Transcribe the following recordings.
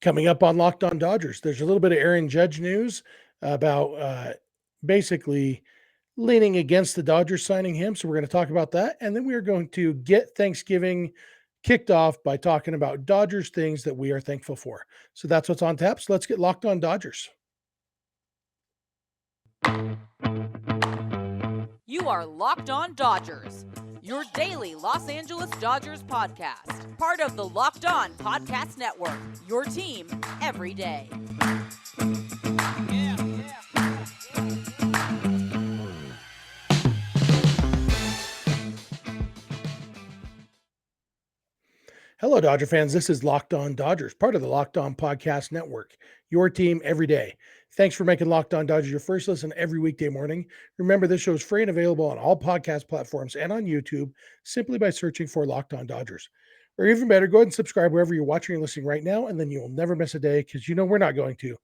Coming up on Locked On Dodgers, there's a little bit of Aaron Judge news about basically leaning against the Dodgers signing him. So we're going to talk about that. And then we are going to get Thanksgiving kicked off by talking about Dodgers things that we are thankful for. So that's what's on tap. So let's get Locked On Dodgers. You are Locked On Dodgers, your daily Los Angeles Dodgers podcast. Part of the Locked On Podcast Network, your team every day. Hello, Dodger fans. This is Locked On Dodgers, part of the Locked On Podcast Network, your team every day. Thanks for making Locked On Dodgers your first listen every weekday morning. Remember, this show is free and available on all podcast platforms and on YouTube simply by searching for Locked On Dodgers. Or even better, go ahead and subscribe wherever you're watching or listening right now, and then you'll never miss a day because you know we're not going to.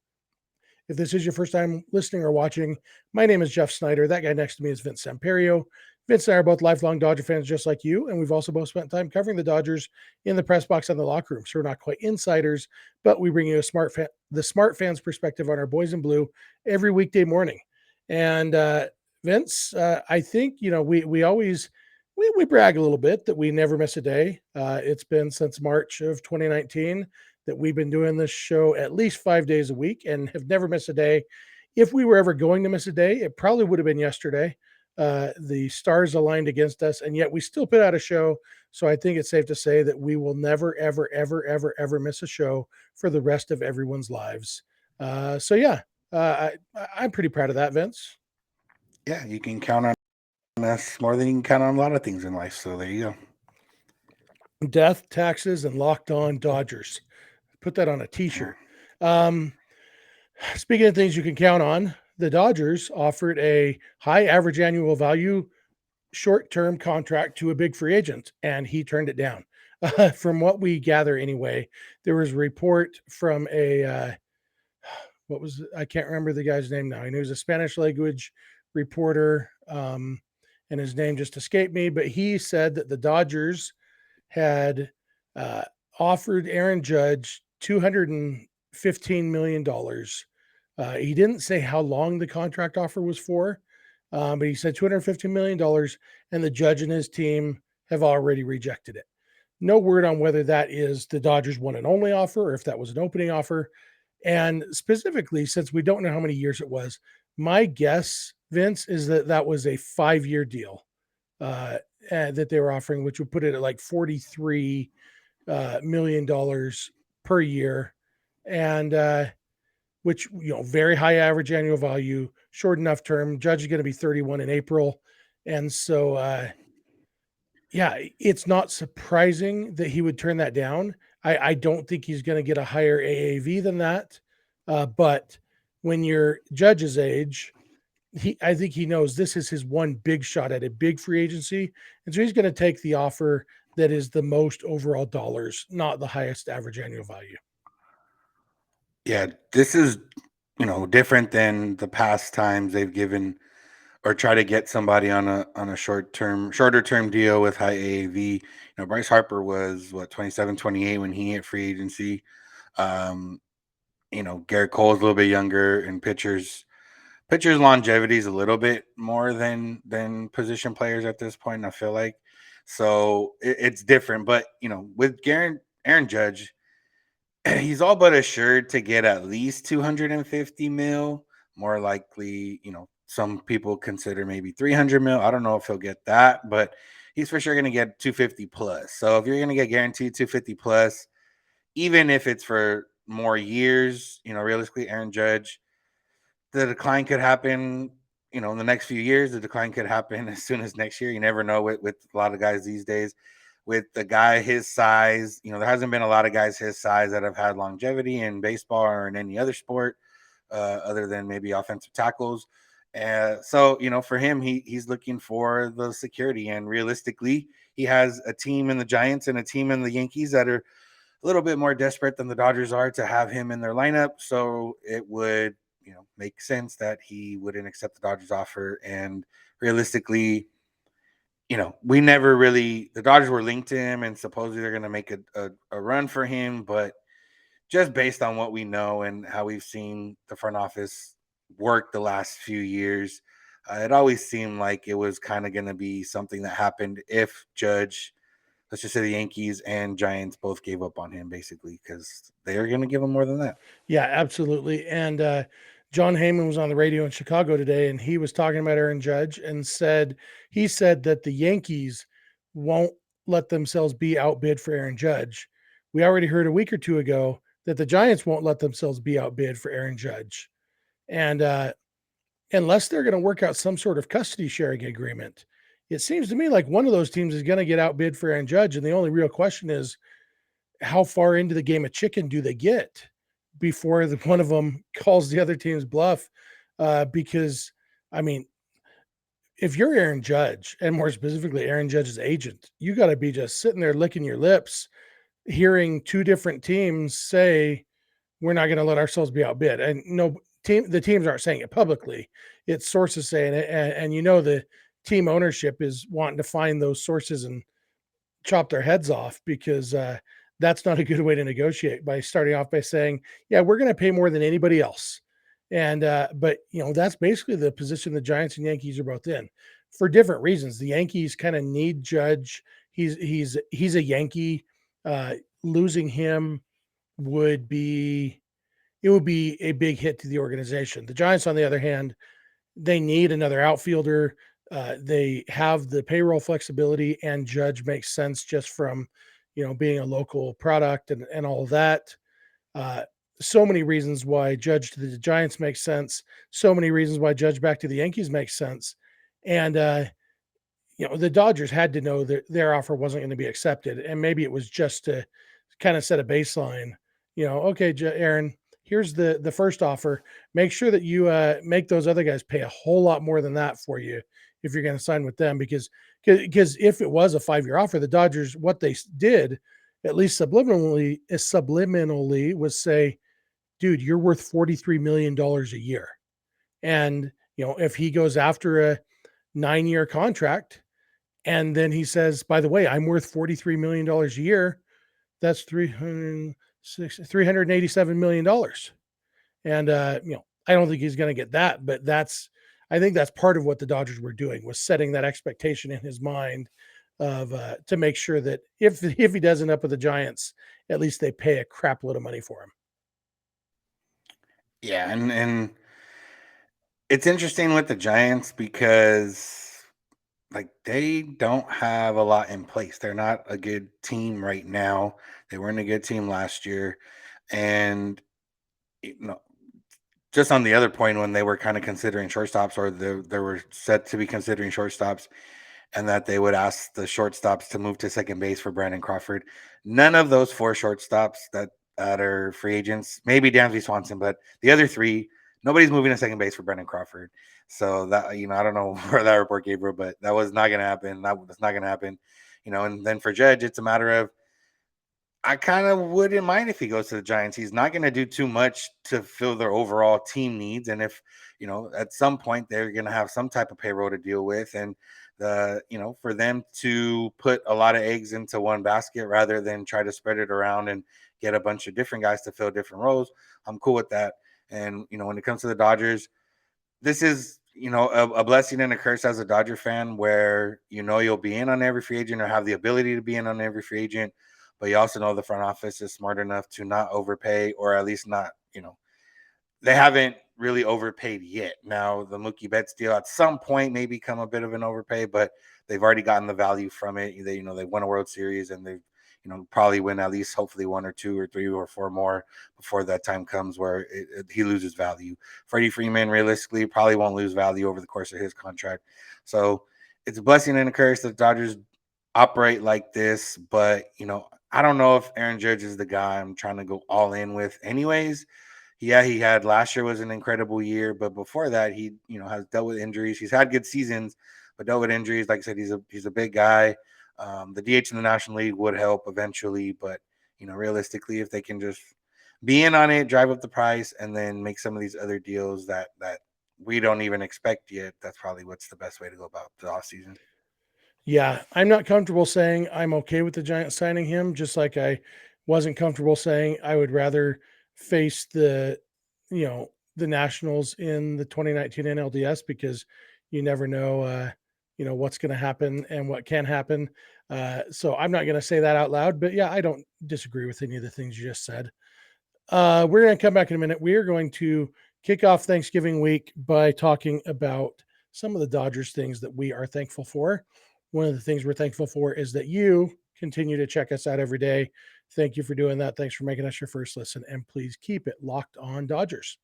If this is your first time listening or watching, my name is Jeff Snider. That guy next to me is Vince Samperio. Vince and I are both lifelong Dodger fans just like you, and we've also both spent time covering the Dodgers in the press box and the locker room. So we're not quite insiders, but we bring you the smart fans perspective on our boys in blue every weekday morning. And Vince, I think we always we brag a little bit that we never miss a day. It's been since March of 2019 that we've been doing this show at least 5 days a week and have never missed a day. If we were ever going to miss a day, it probably would have been yesterday. The stars aligned against us, and yet we still put out a show. So I think it's safe to say that we will never, ever, ever, ever, ever miss a show for the rest of everyone's lives. I'm pretty proud of that, Vince. Yeah, you can count on us more than you can count on a lot of things in life. So there you go. Death, taxes, and Locked On Dodgers. Put that on a t-shirt. Speaking of things you can count on, the Dodgers offered a high average annual value short-term contract to a big free agent, and he turned it down. From what we gather anyway, there was a report from I can't remember the guy's name now. He was a Spanish language reporter, and his name just escaped me, but he said that the Dodgers had offered Aaron Judge $215 million. He didn't say how long the contract offer was for, but he said $215 million, and the Judge and his team have already rejected it. No word on whether that is the Dodgers one and only offer or if that was an opening offer. And specifically, since we don't know how many years it was, my guess, Vince, is that that was a 5-year deal that they were offering, which would put it at like $43 million per year. And which, very high average annual value, short enough term. Judge is going to be 31 in April. And so, it's not surprising that he would turn that down. I don't think he's going to get a higher AAV than that. But when you're Judge's age, I think he knows this is his one big shot at a big free agency. And so he's going to take the offer that is the most overall dollars, not the highest average annual value. Yeah, this is, different than the past times they've given or try to get somebody on a shorter term deal with high AAV. Bryce Harper was 27, 28 when he hit free agency. Garrett Cole's a little bit younger, and pitchers longevity is a little bit more than position players at this point, I feel like. So it's different. But, with Aaron Judge, he's all but assured to get at least 250 mil. More likely, some people consider maybe 300 mil. I don't know if he'll get that, but he's for sure going to get 250 plus. So if you're going to get guaranteed 250 plus, even if it's for more years, realistically, Aaron Judge, the decline could happen, in the next few years. The decline could happen as soon as next year. You never know with a lot of guys these days. With the guy his size, there hasn't been a lot of guys his size that have had longevity in baseball or in any other sport, other than maybe offensive tackles. So, for him, he's looking for the security. And realistically, he has a team in the Giants and a team in the Yankees that are a little bit more desperate than the Dodgers are to have him in their lineup. So it would, make sense that he wouldn't accept the Dodgers offer. And realistically, we never really, the Dodgers were linked to him and supposedly they're going to make a run for him, but just based on what we know and how we've seen the front office work the last few years, it always seemed like it was kind of going to be something that happened if Judge, let's just say the Yankees and Giants both gave up on him, basically, because they're going to give him more than that. Yeah, absolutely. And John Heyman was on the radio in Chicago today, and he was talking about Aaron Judge and he said that the Yankees won't let themselves be outbid for Aaron Judge. We already heard a week or two ago that the Giants won't let themselves be outbid for Aaron Judge. And unless they're going to work out some sort of custody sharing agreement, it seems to me like one of those teams is going to get outbid for Aaron Judge. And the only real question is, how far into the game of chicken do they get before one of them calls the other team's bluff? Because, I mean, if you're Aaron Judge, and more specifically Aaron Judge's agent, you got to be just sitting there licking your lips, hearing two different teams say, we're not going to let ourselves be outbid. And no the teams aren't saying it publicly. It's sources saying it. And the team ownership is wanting to find those sources and chop their heads off, because that's not a good way to negotiate, by starting off by saying, yeah, we're going to pay more than anybody else. And but that's basically the position the Giants and Yankees are both in, for different reasons. The Yankees kind of need Judge. He's a Yankee. Losing him would be a big hit to the organization. The Giants, on the other hand, they need another outfielder. They have the payroll flexibility, and Judge makes sense just from, being a local product and all of that. Uh, so many reasons why Judge to the Giants makes sense. So many reasons why Judge back to the Yankees makes sense. And, the Dodgers had to know that their offer wasn't going to be accepted. And maybe it was just to kind of set a baseline, okay, Aaron, here's the first offer. Make sure that you make those other guys pay a whole lot more than that for you if you're going to sign with them, because if it was a 5-year offer, the Dodgers, what they did, at least subliminally, was say, dude, you're worth $43 million a year. And, if he goes after a 9-year contract, and then he says, by the way, I'm worth $43 million a year, that's $387 million. And, I don't think he's going to get that, but I think that's part of what the Dodgers were doing, was setting that expectation in his mind of, to make sure that if he does end up with the Giants, at least they pay a crap load of money for him. Yeah, and it's interesting with the Giants because like they don't have a lot in place. They're not a good team right now. They weren't a good team last year. And you know, just on the other point, when they were kind of considering shortstops, or they were set to be considering shortstops, and that they would ask the shortstops to move to second base for Brandon Crawford. None of those 4 shortstops that are free agents, maybe Dansby Swanson, but the other 3, nobody's moving to second base for Brandon Crawford. So that, I don't know where that report came from, but that was not going to happen. That's not going to happen. And then for Judge, it's a matter of, I kind of wouldn't mind if he goes to the Giants. He's not going to do too much to fill their overall team needs. And if, at some point they're going to have some type of payroll to deal with, and for them to put a lot of eggs into one basket rather than try to spread it around and get a bunch of different guys to fill different roles, I'm cool with that. And, when it comes to the Dodgers, this is, a blessing and a curse as a Dodger fan, where, you'll be in on every free agent, or have the ability to be in on every free agent. But you also know the front office is smart enough to not overpay, or at least not, they haven't really overpaid yet. Now, the Mookie Betts deal at some point may become a bit of an overpay, but they've already gotten the value from it. They won a World Series, and they've, probably win at least hopefully 1 or 2 or 3 or 4 more before that time comes where he loses value. Freddie Freeman realistically probably won't lose value over the course of his contract. So it's a blessing and a curse that the Dodgers operate like this, but I don't know if Aaron Judge is the guy I'm trying to go all in with anyways. Yeah, he had last year was an incredible year, but before that, he has dealt with injuries. He's had good seasons, but dealt with injuries. Like I said, he's a big guy. The DH in the National League would help eventually, but realistically, if they can just be in on it, drive up the price, and then make some of these other deals that we don't even expect yet, that's probably what's the best way to go about the offseason. Yeah, I'm not comfortable saying I'm okay with the Giants signing him, just like I wasn't comfortable saying I would rather face the Nationals in the 2019 NLDS because you never know, what's going to happen and what can happen. So I'm not going to say that out loud, but yeah, I don't disagree with any of the things you just said. We're going to come back in a minute. We are going to kick off Thanksgiving week by talking about some of the Dodgers things that we are thankful for. One of the things we're thankful for is that you continue to check us out every day. Thank you for doing that. Thanks for making us your first listen. And please keep it locked on Dodgers.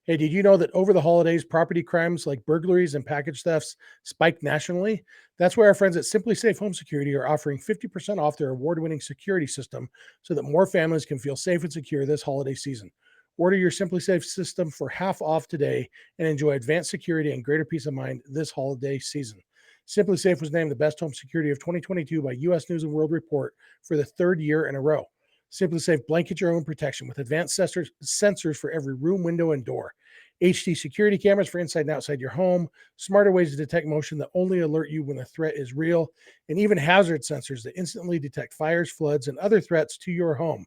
Hey, did you know that over the holidays, property crimes like burglaries and package thefts spiked nationally? That's why our friends at SimpliSafe Home Security are offering 50% off their award-winning security system so that more families can feel safe and secure this holiday season. Order your SimpliSafe system for half off today and enjoy advanced security and greater peace of mind this holiday season. SimpliSafe was named the best home security of 2022 by U.S. News and World Report for the third year in a row. SimpliSafe blanket your own protection with advanced sensors for every room, window, and door. HD security cameras for inside and outside your home, smarter ways to detect motion that only alert you when a threat is real, and even hazard sensors that instantly detect fires, floods, and other threats to your home.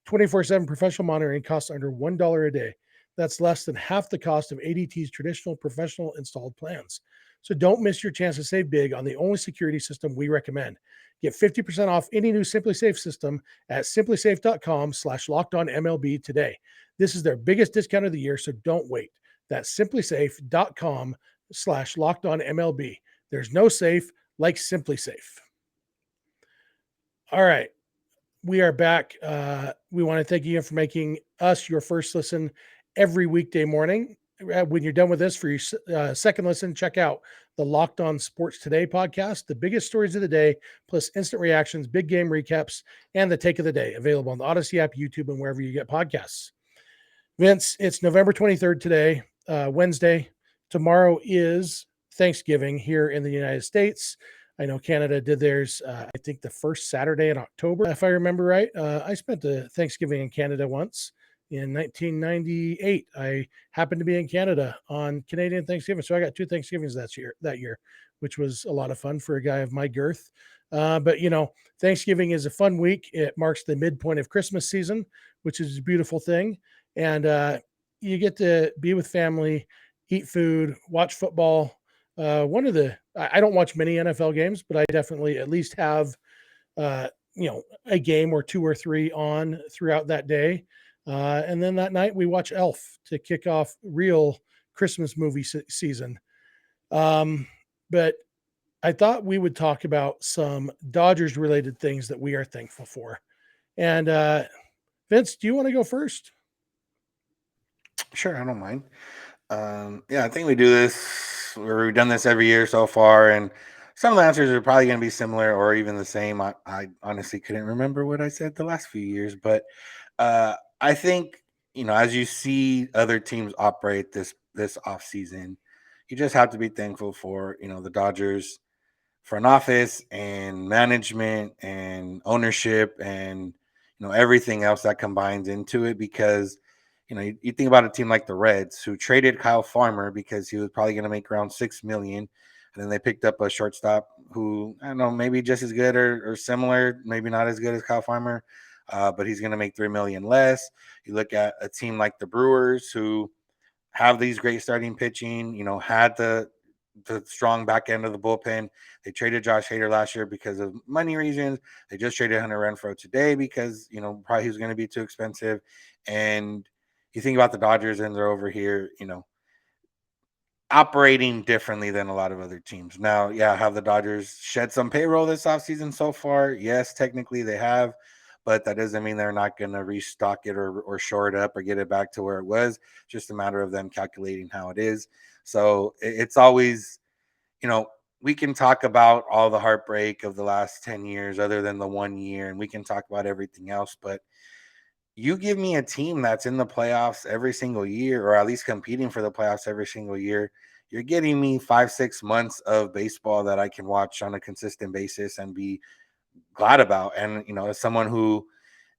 24/7 professional monitoring costs under $1 a day. That's less than half the cost of ADT's traditional professional installed plans. So don't miss your chance to save big on the only security system we recommend. Get 50% off any new SimpliSafe system at simplisafe.com/lockedonmlb today. This is their biggest discount of the year, so don't wait. That's simplisafe.com/lockedonmlb. There's no safe like SimpliSafe. All right. We are back. We want to thank you for making us your first listen every weekday morning. When you're done with this, for your second listen, check out the Locked On Sports Today podcast, the biggest stories of the day, plus instant reactions, big game recaps, and the take of the day, available on the Odyssey app, YouTube, and wherever you get podcasts. Vince, it's November 23rd today, Wednesday. Tomorrow is Thanksgiving here in the United States. I know Canada did theirs, I think the first Saturday in October, if I remember right. I spent the Thanksgiving in Canada once in 1998. I happened to be in Canada on Canadian Thanksgiving. So I got two Thanksgivings that year, which was a lot of fun for a guy of my girth. But Thanksgiving is a fun week. It marks the midpoint of Christmas season, which is a beautiful thing. And you get to be with family, eat food, watch football. I don't watch many NFL games, but I definitely at least have a game or two or three on throughout that day. And then that night we watch Elf to kick off real Christmas movie season. But I thought we would talk about some Dodgers related things that we are thankful for. And Vince, do you want to go first? Sure, I don't mind. Yeah, I think we do this, or we've done this every year so far, and some of the answers are probably going to be similar or even the same. I honestly couldn't remember what I said the last few years, but I think as you see other teams operate this off season, you just have to be thankful for the Dodgers front office and management and ownership and everything else that combines into it, because you think about a team like the Reds, who traded Kyle Farmer because he was probably going to make around $6 million, and then they picked up a shortstop who, I don't know, maybe just as good or similar, maybe not as good as Kyle Farmer, but he's going to make $3 million less. You look at a team like the Brewers, who have these great starting pitching, had the strong back end of the bullpen. They traded Josh Hader last year because of money reasons. They just traded Hunter Renfroe today because probably he was going to be too expensive. And you think about the Dodgers, and they're over here, operating differently than a lot of other teams. Now, yeah, have the Dodgers shed some payroll this offseason so far? Yes, technically they have, but that doesn't mean they're not going to restock it or shore it up or get it back to where it was. Just a matter of them calculating how it is. So it's always, we can talk about all the heartbreak of the last 10 years other than the 1 year, and we can talk about everything else, but you give me a team that's in the playoffs every single year, or at least competing for the playoffs every single year, you're getting me 5-6 months of baseball that I can watch on a consistent basis and be glad about. And as someone who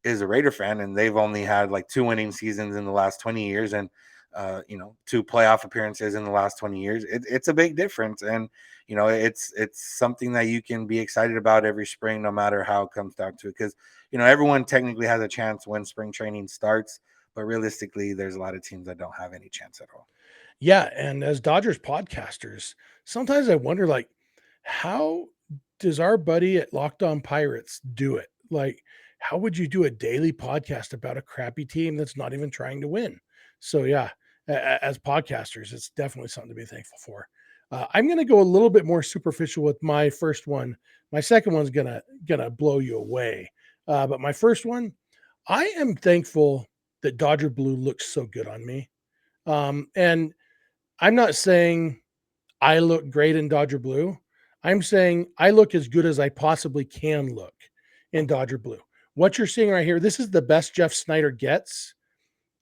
is a Raider fan, and they've only had like 2 winning seasons in the last 20 years, and 2 playoff appearances in the last 20 years, it's a big difference. And it's something that you can be excited about every spring, no matter how it comes down to it, because everyone technically has a chance when spring training starts, but realistically, there's a lot of teams that don't have any chance at all. Yeah, and as Dodgers podcasters, sometimes I wonder, like, how does our buddy at Locked On Pirates do it? Like, how would you do a daily podcast about a crappy team that's not even trying to win? So yeah, as podcasters, it's definitely something to be thankful for. I'm going to go a little bit more superficial with my first one. My second one's gonna blow you away, but my first one, I am thankful that Dodger blue looks so good on me. And I'm not saying I look great in Dodger blue. I'm saying I look as good as I possibly can look in Dodger blue. What you're seeing right here, this is the best Jeff Snider gets.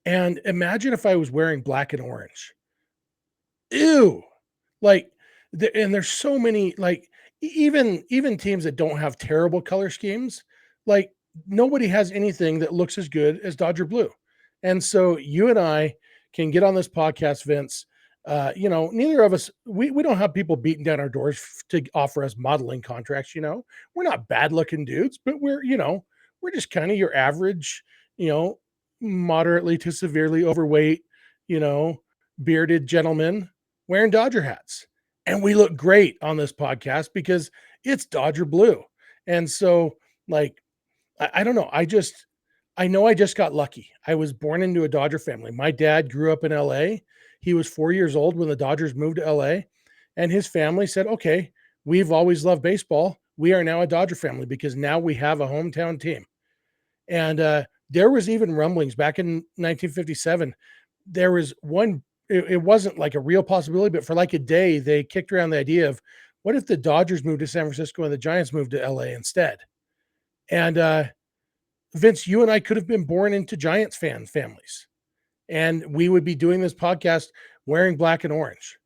And imagine if I was wearing black and orange. Ew. Like, and there's so many, like, even teams that don't have terrible color schemes, like, nobody has anything that looks as good as Dodger blue. And so you and I can get on this podcast, Vince. Neither of us, we don't have people beating down our doors to offer us modeling contracts. We're not bad looking dudes, but we're just kind of your average, you know, moderately to severely overweight, you know, bearded gentlemen wearing Dodger hats. And we look great on this podcast because it's Dodger blue. And so, like, I don't know. I know I just got lucky. I was born into a Dodger family. My dad grew up in LA. He was 4 years old when the Dodgers moved to LA. And his family said, okay, we've always loved baseball. We are now a Dodger family because now we have a hometown team. And there was even rumblings back in 1957. There was one, it wasn't like a real possibility, but for like a day, they kicked around the idea of what if the Dodgers moved to San Francisco and the Giants moved to LA instead? And Vince, you and I could have been born into Giants fan families, and we would be doing this podcast wearing black and orange.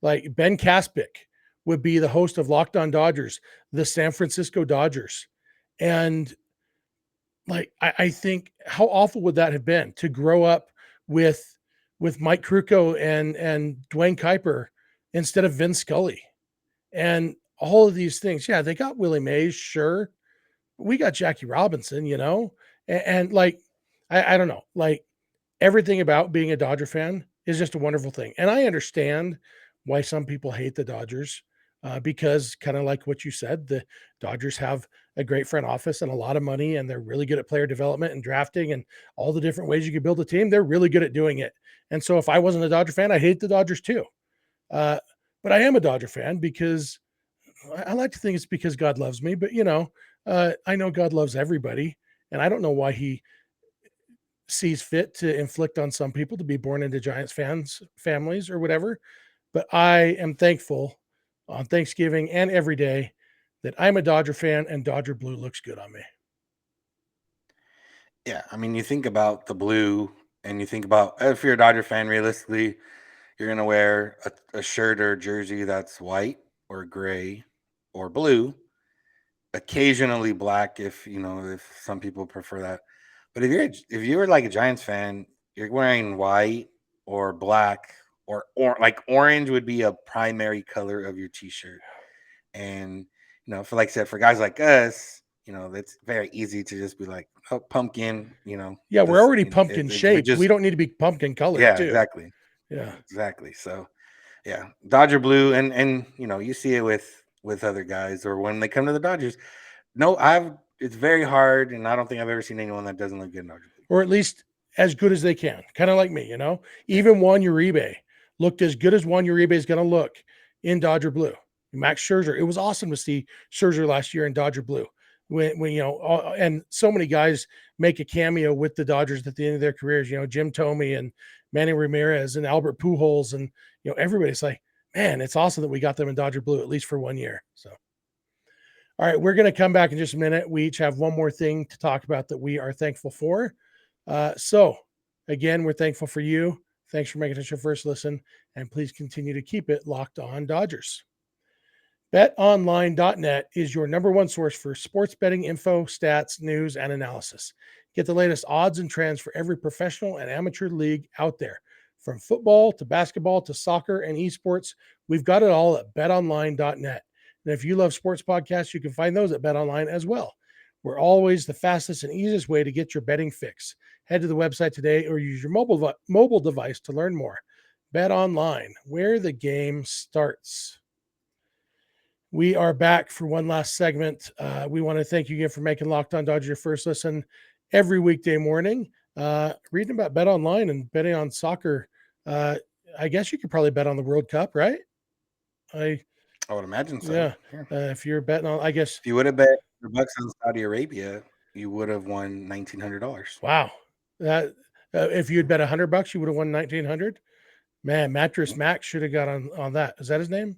Like Ben Caspick would be the host of Locked On Dodgers, the San Francisco Dodgers. And like, I think how awful would that have been to grow up with Mike Krukow and Dwayne Kuiper instead of Vin Scully and all of these things. Yeah, they got Willie Mays, sure. We got Jackie Robinson, and like, I don't know, like everything about being a Dodger fan is just a wonderful thing. And I understand why some people hate the Dodgers because kind of like what you said, the Dodgers have a great front office and a lot of money, and they're really good at player development and drafting and all the different ways you can build a team. They're really good at doing it. And so if I wasn't a Dodger fan, I hate the Dodgers too. But I am a Dodger fan because I like to think it's because God loves me, but I know God loves everybody, and I don't know why he sees fit to inflict on some people to be born into Giants families or whatever. But I am thankful on Thanksgiving and every day that I'm a Dodger fan and Dodger blue looks good on me. Yeah, I mean, you think about the blue, and you think about if you're a Dodger fan, realistically, you're gonna wear a shirt or a jersey that's white or gray or blue, occasionally black if some people prefer that. But if you're like a Giants fan, you're wearing white or black or like orange would be a primary color of your t-shirt. And for like I said, for guys like us, it's very easy to just be like, oh, pumpkin, Yeah, we're this, already pumpkin we're shaped. just We don't need to be pumpkin colored yeah, too. exactly. Yeah. Exactly. So yeah, Dodger blue, and you see it with other guys, or when they come to the Dodgers. No, it's very hard, and I don't think I've ever seen anyone that doesn't look good in Dodger blue. Or at least as good as they can. Kind of like me, Even Juan Uribe looked as good as Juan Uribe is going to look in Dodger blue. Max Scherzer, it was awesome to see Scherzer last year in Dodger blue. When and so many guys make a cameo with the Dodgers at the end of their careers. Jim Thome and Manny Ramirez and Albert Pujols, and everybody's like, man, it's awesome that we got them in Dodger blue at least for 1 year. So, all right, we're going to come back in just a minute. We each have one more thing to talk about that we are thankful for. So, again, we're thankful for you. Thanks for making us your first listen, and please continue to keep it locked on Dodgers. BetOnline.net is your number one source for sports betting info, stats, news, and analysis. Get the latest odds and trends for every professional and amateur league out there. From football to basketball to soccer and esports, we've got it all at betonline.net. And if you love sports podcasts, you can find those at BetOnline as well. We're always the fastest and easiest way to get your betting fix. Head to the website today or use your mobile device to learn more. Bet online, where the game starts. We are back for one last segment. We want to thank you again for making Locked On Dodgers your first listen every weekday morning. Reading about Bet Online and betting on soccer. Uh, I guess you could probably bet on the World Cup, right? I would imagine so. Yeah. Yeah. If you're betting on, I guess. If you would have bet $100 on Saudi Arabia, you would have won $1,900. Wow. That if you'd bet $100, you would have won 1,900. Man, Mattress Mhm. Max should have got on that. Is that his name?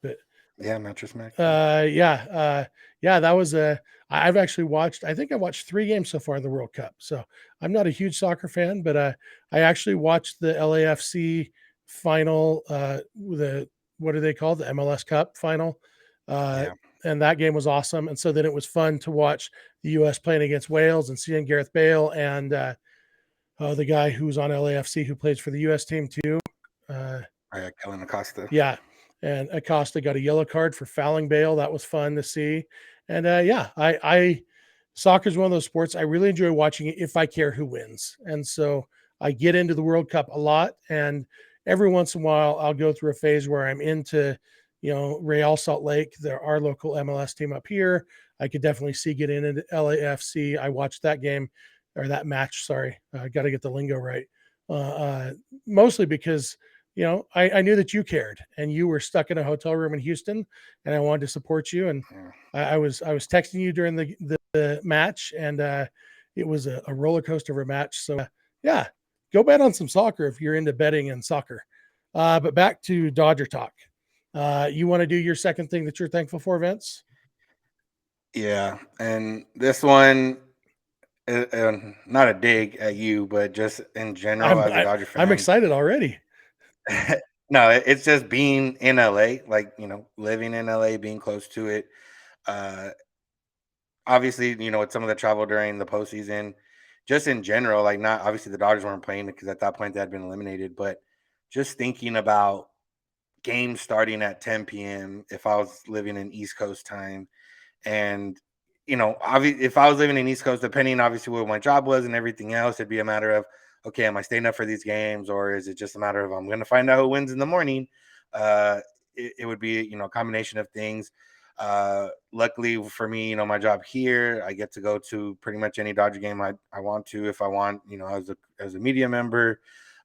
But Yeah, Mattress Mac. yeah, that was a. I've actually watched. I think I watched 3 games so far in the World Cup. So I'm not a huge soccer fan, but I actually watched the LAFC final. The what do they call the MLS Cup final? Uh, Yeah, and that game was awesome. And so then it was fun to watch the U.S. playing against Wales and seeing Gareth Bale and the guy who's on LAFC who plays for the U.S. team too. Uh, Kellen Acosta. yeah, and Acosta got a yellow card for fouling Bale. That was fun to see. And yeah, I soccer is one of those sports I really enjoy watching it if I care who wins. And so I get into the World Cup a lot, and every once in a while I'll go through a phase where I'm into, Real Salt Lake, our local MLS team up here. I could definitely see getting into LAFC. I watched that game or that match. Sorry, I got to get the lingo right. Mostly because I knew that you cared and you were stuck in a hotel room in Houston, and I wanted to support you. And Yeah. I was texting you during the match, and it was a roller coaster of a match. So yeah, go bet on some soccer if you're into betting and soccer. But back to Dodger talk. You want to do your second thing that you're thankful for, Vince? Yeah, and this one, not a dig at you, but just in general I'm as a I, Dodger I'm fan. excited already. No, it's just being in LA, like living in LA, being close to it. Uh, Obviously, with some of the travel during the postseason, just in general, like not obviously the Dodgers weren't playing because at that point they had been eliminated, but just thinking about games starting at 10 p.m. if I was living in East Coast time. And, obviously, if I was living in East Coast, depending obviously what my job was and everything else, it'd be a matter of, okay, am I staying up for these games, or is it just a matter of I'm going to find out who wins in the morning? It would be, a combination of things. Luckily for me, my job here, I get to go to pretty much any Dodger game I want to if I want, as a media member.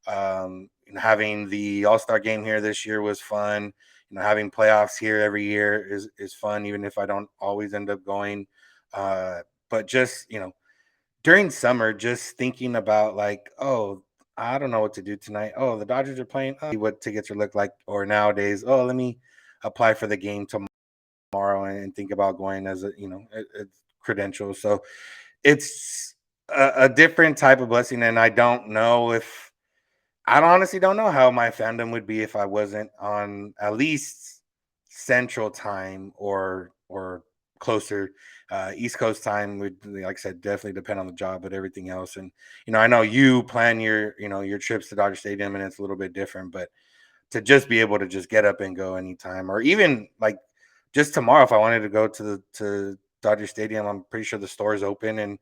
Having the All-Star game here this year was fun. Having playoffs here every year is fun, even if I don't always end up going. But just during summer, just thinking about like, oh, I don't know what to do tonight. Oh, the Dodgers are playing. Oh, what tickets are look like, or nowadays, oh, let me apply for the game tomorrow and think about going as a credential. So it's a different type of blessing, and I don't know if honestly don't know how my fandom would be if I wasn't on at least Central Time or closer. East Coast time would, like I said, definitely depend on the job, but everything else. And I know you plan your trips to Dodger Stadium, and it's a little bit different, but to just be able to just get up and go anytime, or even like just tomorrow, if I wanted to go to Dodger Stadium, I'm pretty sure the store is open and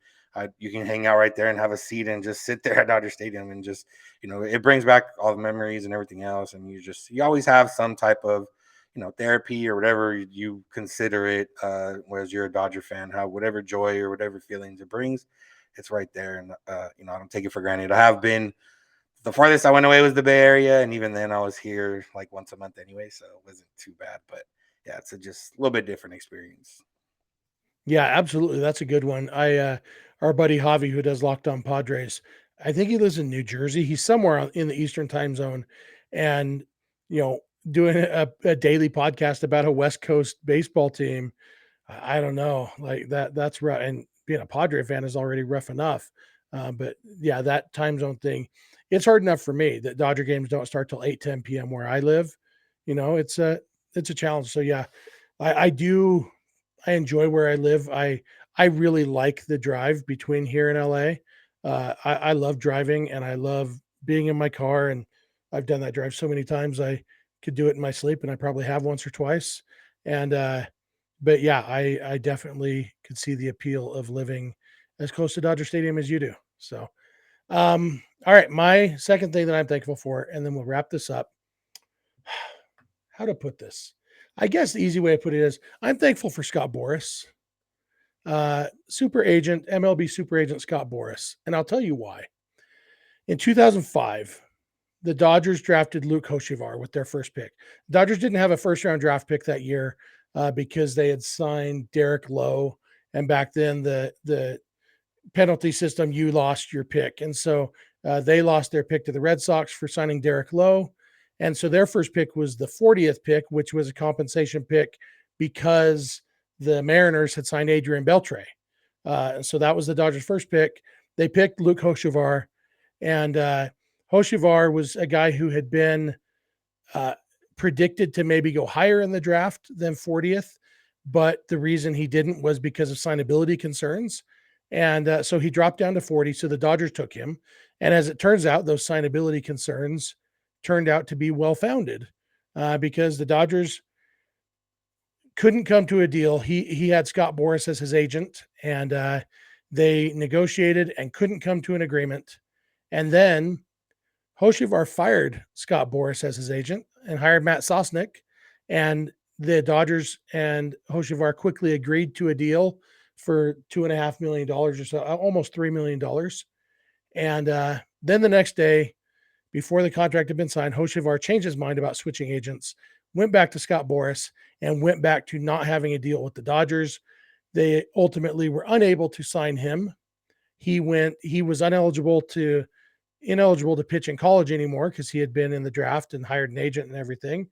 you can hang out right there and have a seat and just sit there at Dodger Stadium and just it brings back all the memories and everything else, and you always have some type of therapy or whatever you consider it. Whereas you're a Dodger fan, how whatever joy or whatever feelings it brings, it's right there, and I don't take it for granted. I have been the farthest I went away was the Bay Area, and even then I was here like once a month anyway, so it wasn't too bad. But yeah, it's just a little bit different experience. Yeah, absolutely. That's a good one. Our buddy Javi, who does Locked On Padres, I think he lives in New Jersey. He's somewhere in the Eastern time zone, and you know, doing a daily podcast about a West Coast baseball team. I don't know, like that's rough. And being a Padre fan is already rough enough. But yeah, that time zone thing, it's hard enough for me that Dodger games don't start till 8-10 p.m. where I live. It's a challenge. So yeah, I do. I enjoy where I live. I really like the drive between here and LA. I love driving and I love being in my car. And I've done that drive so many times. I could do it in my sleep, and I probably have once or twice. And But yeah, I definitely could see the appeal of living as close to Dodger Stadium as you do. So, all right, my second thing that I'm thankful for, and then we'll wrap this up. How to put this? I guess the easy way to put it is I'm thankful for Scott Boras, super agent, MLB super agent Scott Boras, and I'll tell you why. In 2005, the Dodgers drafted Luke Hochevar with their first pick. The Dodgers didn't have a first round draft pick that year because they had signed Derek Lowe, and back then the penalty system, you lost your pick, and so they lost their pick to the Red Sox for signing Derek Lowe, and so their first pick was the 40th pick, which was a compensation pick because the Mariners had signed Adrian Beltre, and so that was the Dodgers' first pick. They picked Luke Hochevar, and Hochevar was a guy who had been uh, predicted to maybe go higher in the draft than 40th, but the reason he didn't was because of signability concerns. And so he dropped down to 40. So the Dodgers took him. And as it turns out, those signability concerns turned out to be well founded because the Dodgers couldn't come to a deal. He had Scott Boras as his agent, and they negotiated and couldn't come to an agreement. And then Hochevar fired Scott Boras as his agent and hired Matt Sosnick. And the Dodgers and Hochevar quickly agreed to a deal for $2.5 million or so, almost $3 million. And then the next day, before the contract had been signed, Hochevar changed his mind about switching agents, went back to Scott Boras, and went back to not having a deal with the Dodgers. They ultimately were unable to sign him. He was ineligible to pitch in college anymore because he had been in the draft and hired an agent and everything.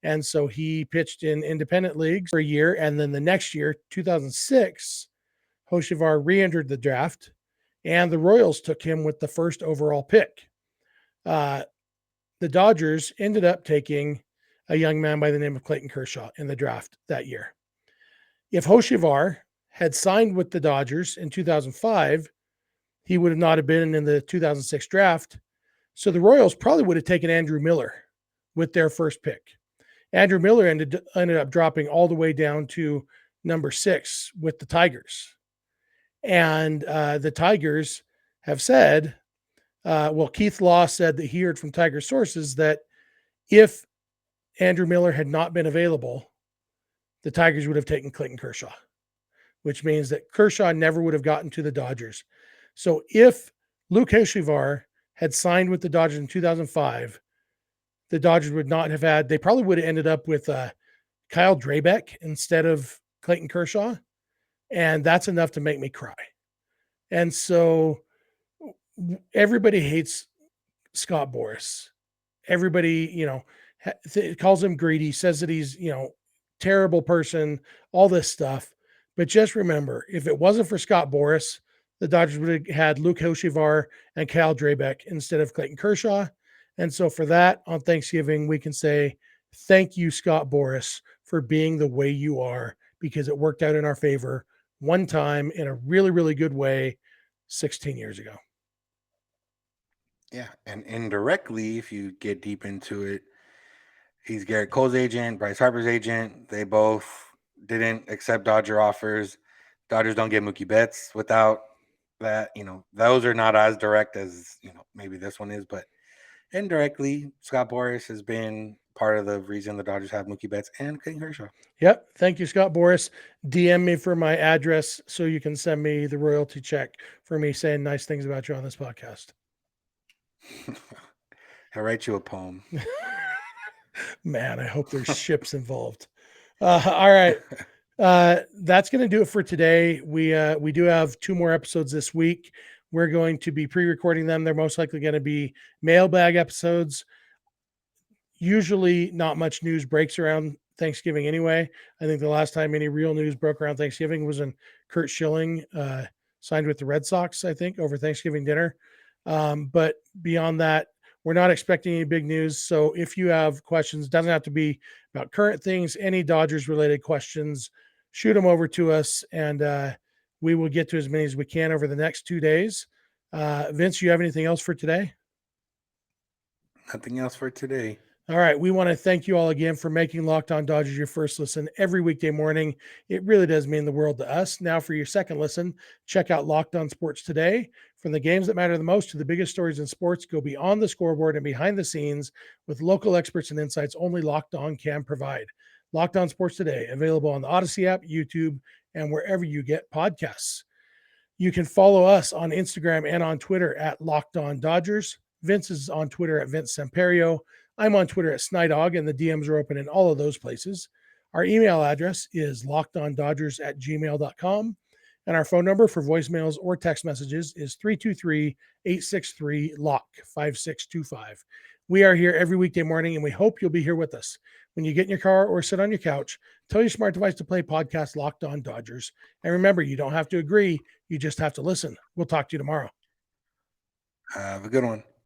And so he pitched in independent leagues for a year. And then the next year, 2006, Hochevar re-entered the draft and the Royals took him with the first overall pick. The Dodgers ended up taking a young man by the name of Clayton Kershaw in the draft that year. If Hochevar had signed with the Dodgers in 2005, he would have not have been in the 2006 draft. So the Royals probably would have taken Andrew Miller with their first pick. Andrew Miller ended up dropping all the way down to number 6 with the Tigers. And the Tigers have said, Keith Law said that he heard from Tiger sources that if Andrew Miller had not been available, the Tigers would have taken Clayton Kershaw, which means that Kershaw never would have gotten to the Dodgers. So if Luke Hochevar had signed with the Dodgers in 2005, the Dodgers would not have they probably would have ended up with Kyle Drabek instead of Clayton Kershaw. And that's enough to make me cry. And so everybody hates Scott Boras. Everybody, calls him greedy, says that he's, terrible person, all this stuff. But just remember, if it wasn't for Scott Boras, the Dodgers would have had Luke Hochevar and Kyle Drabek instead of Clayton Kershaw. And so for that, on Thanksgiving, we can say, thank you, Scott Boras, for being the way you are, because it worked out in our favor one time in a really, really good way 16 years ago. Yeah, and indirectly, if you get deep into it, he's Garrett Cole's agent, Bryce Harper's agent. They both didn't accept Dodger offers. Dodgers don't get Mookie Betts without that. Those are not as direct as, maybe this one is, but indirectly, Scott Boras has been part of the reason the Dodgers have Mookie Betts and Clayton Kershaw. Yep. Thank you, Scott Boras. DM me for my address so you can send me the royalty check for me saying nice things about you on this podcast. I'll write you a poem. Man, I hope there's ships involved. All right. That's going to do it for today. We do have 2 more episodes this week. We're going to be pre-recording them. They're most likely going to be mailbag episodes. Usually not much news breaks around Thanksgiving anyway. I think the last time any real news broke around Thanksgiving was when Curt Schilling signed with the Red Sox, I think, over Thanksgiving dinner. But beyond that, we're not expecting any big news. So if you have questions, doesn't have to be about current things, any Dodgers related questions, shoot them over to us and we will get to as many as we can over the next 2 days. Vince, you have anything else for today? Nothing else for today. All right. We want to thank you all again for making Locked On Dodgers your first listen every weekday morning. It really does mean the world to us. Now, for your second listen, check out Locked On Sports Today. From the games that matter the most to the biggest stories in sports, go beyond the scoreboard and behind the scenes with local experts and insights only Locked On can provide. Locked On Sports Today, available on the Odyssey app, YouTube, and wherever you get podcasts. You can follow us on Instagram and on Twitter at Locked On Dodgers. Vince is on Twitter at Vince Samperio. I'm on Twitter at Snider, and the DMs are open in all of those places. Our email address is lockedondodgers@gmail.com. And our phone number for voicemails or text messages is 323-863-LOCK-5625. We are here every weekday morning, and we hope you'll be here with us. When you get in your car or sit on your couch, tell your smart device to play podcast Locked On Dodgers. And remember, you don't have to agree. You just have to listen. We'll talk to you tomorrow. Have a good one.